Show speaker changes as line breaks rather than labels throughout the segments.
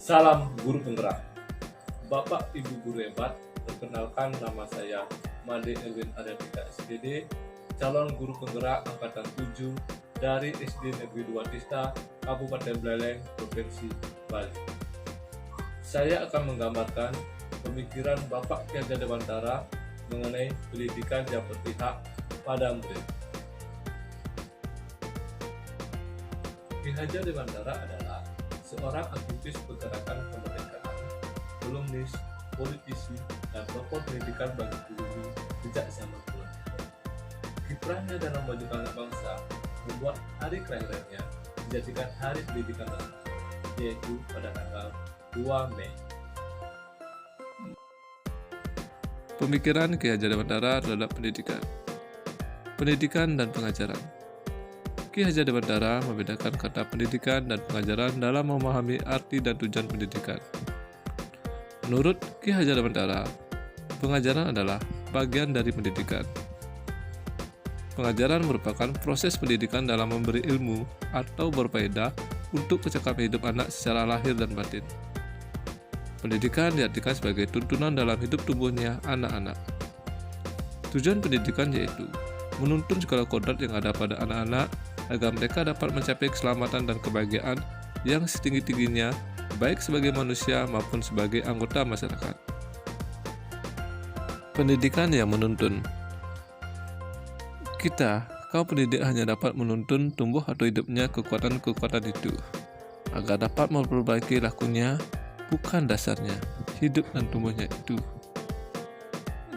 Salam guru penggerak. Bapak Ibu guru hebat, perkenalkan nama saya Made Erwin Adandika SPD, calon guru penggerak angkatan 7 dari SD Negeri 2 Tista, Kabupaten Buleleng, Provinsi Bali. Saya akan menggambarkan pemikiran Bapak Ki Hajar Dewantara mengenai pendidikan yang berpihak pada murid. Ki Hajar Dewantara adalah seorang aktivis pergerakan kemerdekaan, kolumnis, politisi, dan tokoh pendidikan bagi bumi sejak zaman kolonial. Kiprahnya dalam memajukan bangsa membuat hari kelahirannya dijadikan Hari Pendidikan Nasional, yaitu pada tanggal 2 Mei.
Pemikiran Ki Hajar Dewantara terhadap pendidikan dan pengajaran. Ki Hajar Dewantara membedakan kata pendidikan dan pengajaran dalam memahami arti dan tujuan pendidikan. Menurut Ki Hajar Dewantara, pengajaran adalah bagian dari pendidikan. Pengajaran merupakan proses pendidikan dalam memberi ilmu atau berfaedah untuk kecakapan hidup anak secara lahir dan batin. Pendidikan diartikan sebagai tuntunan dalam hidup tumbuhnya anak-anak. Tujuan pendidikan yaitu menuntun segala kodrat yang ada pada anak-anak agar mereka dapat mencapai keselamatan dan kebahagiaan yang setinggi-tingginya, baik sebagai manusia maupun sebagai anggota masyarakat. Pendidikan yang menuntun. Kita, kaum pendidik, hanya dapat menuntun tumbuh atau hidupnya kekuatan-kekuatan itu, agar dapat memperbaiki lakunya, bukan dasarnya, hidup dan tumbuhnya itu.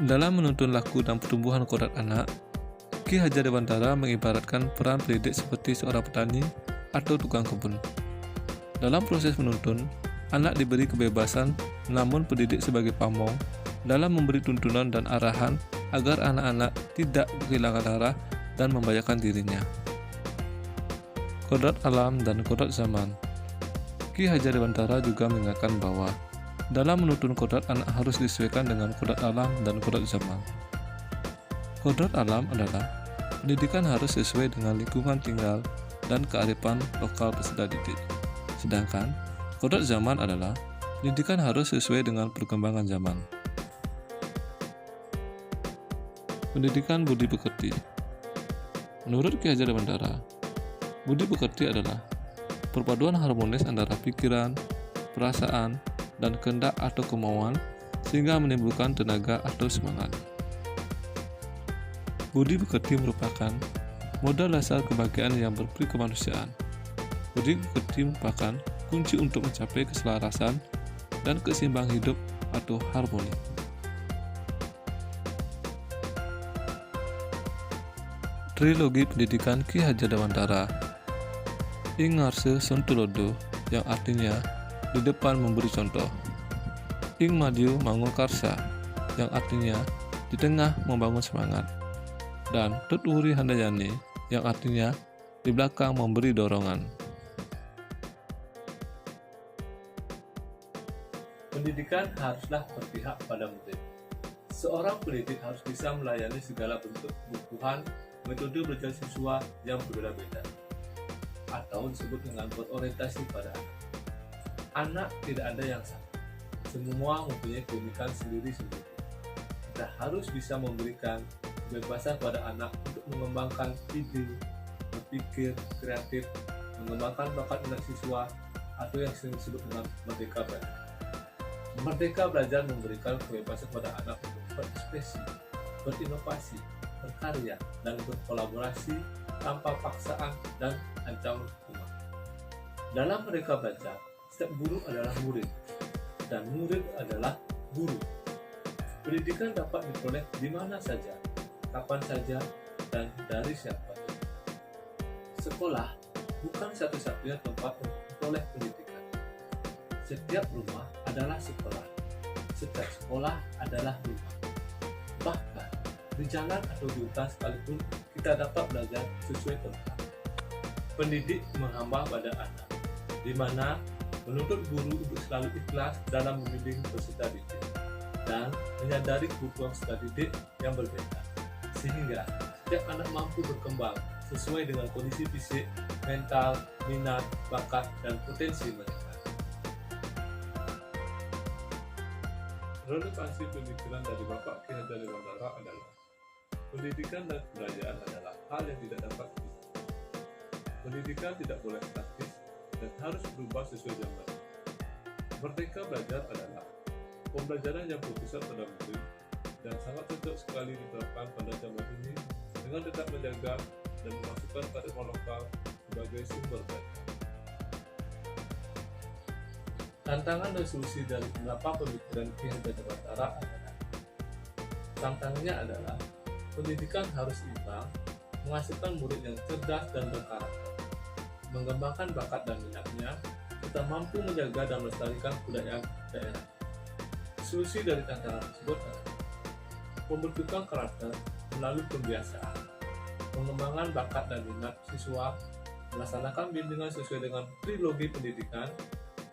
Dalam menuntun laku dan pertumbuhan kodrat anak, Ki Hajar Dewantara mengibaratkan peran pendidik seperti seorang petani atau tukang kebun. Dalam proses menuntun, anak diberi kebebasan, namun pendidik sebagai pamong dalam memberi tuntunan dan arahan agar anak-anak tidak kehilangan arah dan membahayakan dirinya. Kodrat alam dan kodrat zaman. Ki Hajar Dewantara juga mengingatkan bahwa dalam menuntun kodrat anak harus disesuaikan dengan kodrat alam dan kodrat zaman. Kodrat alam adalah pendidikan harus sesuai dengan lingkungan tinggal dan kearifan lokal peserta didik. Sedangkan kodrat zaman adalah pendidikan harus sesuai dengan perkembangan zaman. Pendidikan budi pekerti. Menurut Ki Hajar Dewantara, budi pekerti adalah perpaduan harmonis antara pikiran, perasaan, dan kehendak atau kemauan sehingga menimbulkan tenaga atau semangat. Budi pekerti merupakan modal dasar kebahagiaan yang berperi kemanusiaan. Budi pekerti merupakan kunci untuk mencapai keselarasan dan keseimbangan hidup atau harmoni. Trilogi pendidikan Ki Hajar Dewantara. Ing ngarse sontulodo, yang artinya di depan memberi contoh. Ing madiu mangun karsa, yang artinya di tengah membangun semangat. Dan tuturi handayani, yang artinya di belakang memberi dorongan.
Pendidikan haruslah berpihak pada murid. Seorang pendidik harus bisa melayani segala bentuk kebutuhan metode belajar siswa yang berbeda-beda, atau disebut dengan berorientasi pada anak. Anak tidak ada yang sama, semua mempunyai keunikan sendiri-sendiri. Kita harus bisa memberikan kebebasan pada anak untuk mengembangkan ide, berpikir kreatif, mengembangkan bakat anak siswa, atau yang sering disebut dengan merdeka belajar. Merdeka belajar memberikan kebebasan pada anak untuk berekspresi, berinovasi, berkarya, dan berkolaborasi tanpa paksaan dan ancaman hukuman. Dalam Merdeka Belajar, setiap guru adalah murid, dan murid adalah guru. Pendidikan dapat diperoleh di mana saja, kapan saja, dan dari siapa. Sekolah bukan satu-satunya tempat untuk memperoleh pendidikan. Setiap rumah adalah sekolah. Setiap sekolah adalah rumah. Bahkan di jalan atau di hutan sekalipun kita dapat belajar sesuai tempat. Pendidik menghamba pada anak, di mana menuntut guru untuk selalu ikhlas dalam membimbing peserta didik dan menyadari kebutuhan peserta didik yang berbeda, sehingga setiap anak mampu berkembang sesuai dengan kondisi fisik, mental, minat, bakat, dan potensi mereka. Relevansi pemikiran dari Bapak Ki Hajar Dewantara adalah pendidikan dan kebudayaan adalah hal yang tidak dapat dipisahkan. Pendidikan tidak boleh statis dan harus berubah sesuai zaman. Merdeka Belajar adalah pembelajaran yang berpusat pada murid dan sangat cocok sekali diterapkan pada zaman ini dengan tetap menjaga dan memasukkan kearifan lokal sebagai sumber belajar. Tantangan dan solusi dari 8 pemikiran Ki Hajar Dewantara adalah: tantangannya adalah pendidikan harus imbang, menghasilkan murid yang cerdas dan berkarakter, mengembangkan bakat dan minatnya, serta mampu menjaga dan melestarikan kebudayaan daerah. Solusi dari tantangan tersebut adalah pembentukan karakter melalui pembiasaan, pengembangan bakat dan minat siswa, melaksanakan bimbingan sesuai dengan trilogi pendidikan,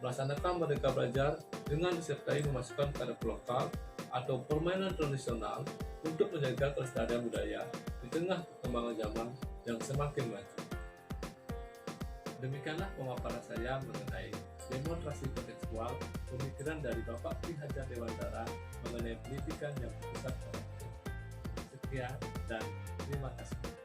melaksanakan Merdeka Belajar dengan disertai memasukkan kearifan lokal atau permainan tradisional untuk menjaga kelestarian budaya di tengah perkembangan zaman yang semakin maju. Demikianlah pemaparan saya mengenai demonstrasi kontekstual pemikiran dari Bapak Ki Hajar Dewantara mengenai pendidikan yang berpusat pada murid. Sekian dan terima kasih.